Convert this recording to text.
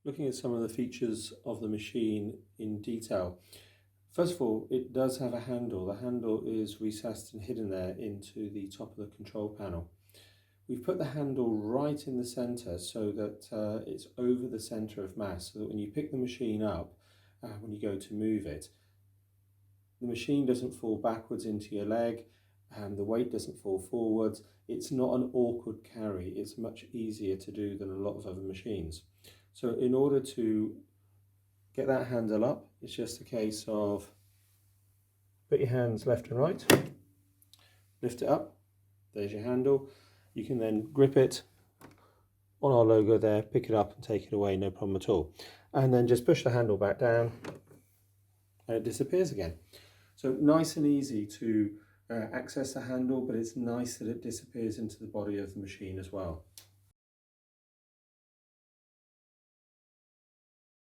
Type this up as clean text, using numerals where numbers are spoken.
Looking at some of the features of the machine in detail. First of all, it does have a handle. The handle is recessed and hidden there into the top of the control panel. We've put the handle right in the center so that it's over the center of mass, so that when you pick the machine up, when you go to move it, the machine doesn't fall backwards into your leg, and the weight doesn't fall forwards. It's not an awkward carry. It's much easier to do than a lot of other machines. So in order to get that handle up, it's just a case of put your hands left and right, lift it up, there's your handle. You can then grip it on our logo there, pick it up and take it away, no problem at all. And then just push the handle back down and it disappears again. So nice and easy to access the handle, but it's nice that it disappears into the body of the machine as well.